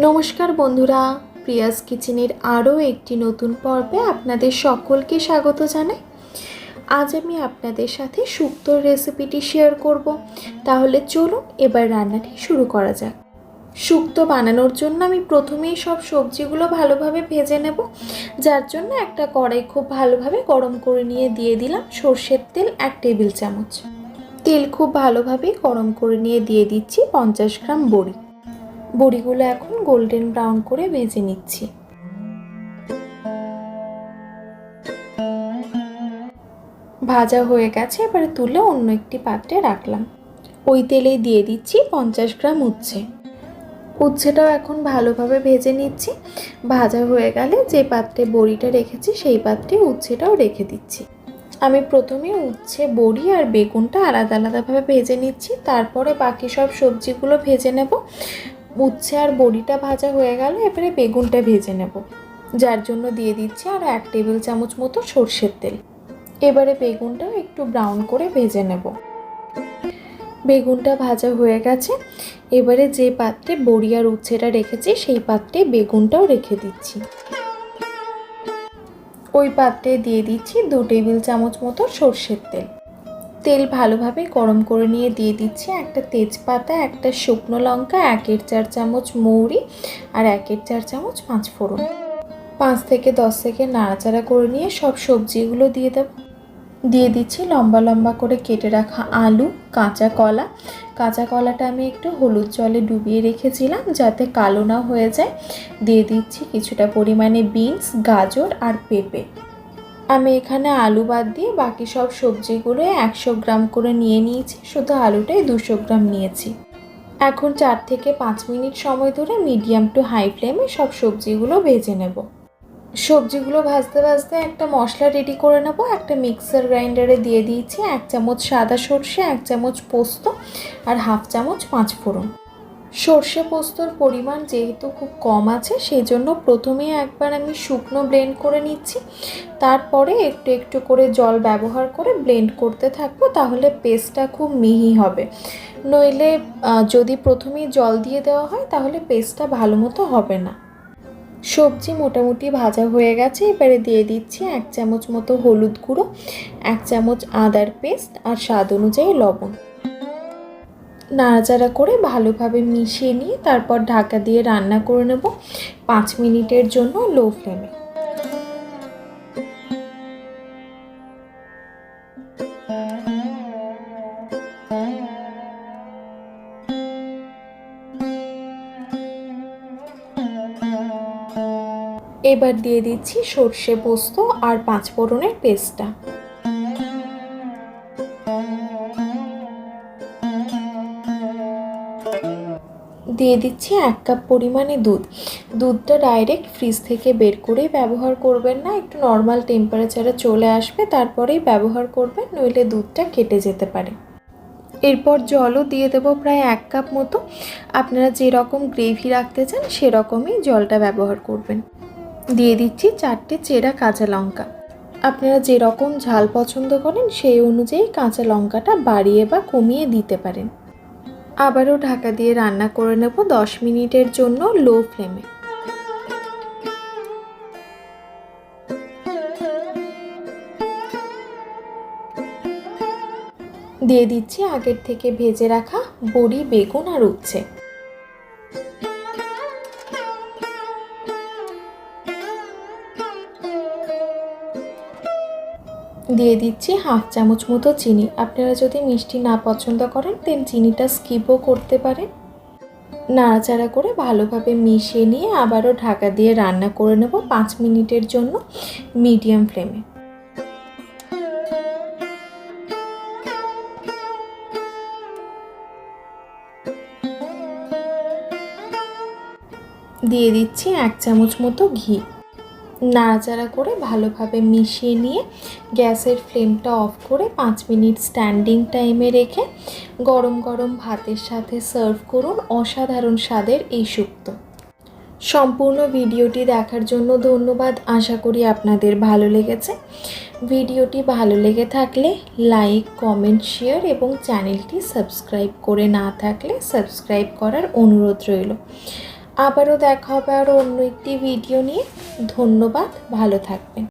নমস্কার বন্ধুরা, প্রিয়াস কিচেনের আরও একটি নতুন পর্বে আপনাদের সকলকে স্বাগত জানাই। আজ আমি আপনাদের সাথে শুক্তোর রেসিপিটি শেয়ার করব। তাহলে চলুন এবার রান্নাটি শুরু করা যাক। শুক্তো বানানোর জন্য আমি প্রথমেই সব সবজিগুলো ভালোভাবে ভেজে নেব, যার জন্য একটা কড়াই খুব ভালোভাবে গরম করে নিয়ে দিয়ে দিলাম সর্ষের তেল 1 টেবিল চামচ। তেল খুব ভালোভাবে গরম করে নিয়ে দিয়ে দিচ্ছি 50 গ্রাম বড়ি। বড়িগুলো এখন গোল্ডেন ব্রাউন করে ভেজে নিচ্ছি। ভাজা হয়ে গেছে, এবারে তুলে অন্য একটি পাত্রে রাখলাম। ওই তেলেই দিয়ে দিচ্ছি 50 গ্রাম উচ্ছে। উচ্ছেটাও এখন ভালোভাবে ভেজে নিচ্ছি। ভাজা হয়ে গেলে যে পাত্রে বড়িটা রেখেছি সেই পাত্রে উচ্ছেটাও রেখে দিচ্ছি। আমি প্রথমে উচ্ছে, বড়ি আর বেগুনটা আলাদা আলাদাভাবে ভেজে নিচ্ছি, তারপরে বাকি সব সবজিগুলো ভেজে নেব। উচ্ছে আর বড়িটা ভাজা হয়ে গেল, এবারে বেগুনটা ভেজে নেব, যার জন্য দিয়ে দিচ্ছি আর 1 টেবিল চামচ মতো সর্ষের তেল। এবারে বেগুনটাও একটু ব্রাউন করে ভেজে নেব। বেগুনটা ভাজা হয়ে গেছে, এবারে যে পাত্রে বড়ি আর উচ্ছেটা রেখেছি সেই পাত্রে বেগুনটাও রেখে দিচ্ছি। ওই পাত্রে দিয়ে দিচ্ছি 2 টেবিল চামচ মতো সর্ষের তেল। তেল ভালোভাবে গরম করে নিয়ে দিয়ে দিচ্ছি একটা তেজপাতা, একটা শুকনো লঙ্কা, 1-4 চামচ মৌরি আর 1-4 চামচ 5 ফোড়ন। 5 থেকে 10 সেকেন্ড নাড়াচাড়া করে নিয়ে সব সবজিগুলো দিয়ে দেব। দিয়ে দিচ্ছি লম্বা লম্বা করে কেটে রাখা আলু, কাঁচা কলা। কাঁচা কলাটা আমি একটু হলুদ জলে ডুবিয়ে রেখেছিলাম যাতে কালো না হয়ে যায়। দিয়ে দিচ্ছি কিছুটা পরিমাণে বিনস, গাজর আর পেঁপে। আমি এখানে আলু বাদ দিয়ে বাকি সব সবজিগুলো 100 গ্রাম করে নিয়ে নিয়েছি, শুধু আলুটাই 200 গ্রাম নিয়েছি। এখন 4 থেকে 5 মিনিট সময় ধরে মিডিয়াম টু হাই ফ্লেমে সব সবজিগুলো ভেজে নেব। সবজিগুলো ভাজতে ভাজতে একটা মশলা রেডি করে নেব। একটা মিক্সার গ্রাইন্ডারে দিয়ে দিয়েছি 1 চামচ সাদা সর্ষে, 1 চামচ পোস্ত আর 1/2 চামচ 5 ফোড়ন। সর্ষে পোস্তর পরিমাণ যেহেতু খুব কম আছে, সেই জন্য প্রথমেই একবার আমি শুকনো ব্লেন্ড করে নিচ্ছি, তারপরে একটু একটু করে জল ব্যবহার করে ব্লেন্ড করতে থাকবো, তাহলে পেস্টটা খুব মিহি হবে। নইলে যদি প্রথমেই জল দিয়ে দেওয়া হয় তাহলে পেস্টটা ভালো মতো হবে না। সবজি মোটামুটি ভাজা হয়ে গেছে, এবারে দিয়ে দিচ্ছি 1 চামচ মতো হলুদ গুঁড়ো, 1 চামচ আদার পেস্ট আর স্বাদ অনুযায়ী লবণ। নাড়াচাড়া করে ভালোভাবে মিশিয়ে নিয়ে তারপর ঢাকা দিয়ে রান্না করে নেব 5 মিনিটের জন্য লো ফ্লেমে। এবার দিয়ে দিচ্ছি সর্ষে পোস্ত আর 5 ফোড়নের পেস্টটা। দিয়ে দিচ্ছি 1 কাপ পরিমাণে দুধ। দুধটা ডাইরেক্ট ফ্রিজ থেকে বের করেই ব্যবহার করবেন না, একটু নর্মাল টেম্পারেচারে চলে আসবে তারপরেই ব্যবহার করবেন, নইলে দুধটা কেটে যেতে পারে। এরপর জলও দিয়ে দেবো প্রায় 1 কাপ মতো। আপনারা যেরকম গ্রেভি রাখতে চান সেরকমই জলটা ব্যবহার করবেন। দিয়ে দিচ্ছি 4টে চেরা কাঁচা লঙ্কা। আপনারা যেরকম ঝাল পছন্দ করেন সেই অনুযায়ী কাঁচা লঙ্কাটা বাড়িয়ে বা কমিয়ে দিতে পারেন। আবারও ঢাকা দিয়ে রান্না করে নেব 10 মিনিটের জন্য লো ফ্লেমে। দিয়ে দিচ্ছি আগের থেকে ভেজে রাখা বড়ি, বেগুন আর উচ্ছে। দিয়ে দিচ্ছি 1/2 চামচ মতো চিনি। আপনারা যদি মিষ্টি না পছন্দ করেন দেন চিনিটা স্কিপও করতে পারেন। নাড়াচাড়া করে ভালোভাবে মিশিয়ে নিয়ে আবারও ঢাকা দিয়ে রান্না করে নেব 5 মিনিটের জন্য মিডিয়াম ফ্লেমে। দিয়ে দিচ্ছি 1 চামচ মতো ঘি। নাড়াচাড়া করে ভালোভাবে মিশিয়ে নিয়ে গ্যাসের ফ্লেমটা অফ করে 5 মিনিট স্ট্যান্ডিং টাইমে রেখে গরম গরম ভাতের সাথে সার্ভ করুন অসাধারণ স্বাদের এই শুক্তো। সম্পূর্ণ ভিডিওটি দেখার জন্য ধন্যবাদ। আশা করি আপনাদের ভালো লেগেছে। ভিডিওটি ভালো লেগে থাকলে লাইক, কমেন্ট, শেয়ার এবং চ্যানেলটি সাবস্ক্রাইব করে না থাকলে সাবস্ক্রাইব করার অনুরোধ রইল। আবারও দেখা হবে আরও অন্য একটি ভিডিও নিয়ে। ধন্যবাদ, ভালো থাকবেন।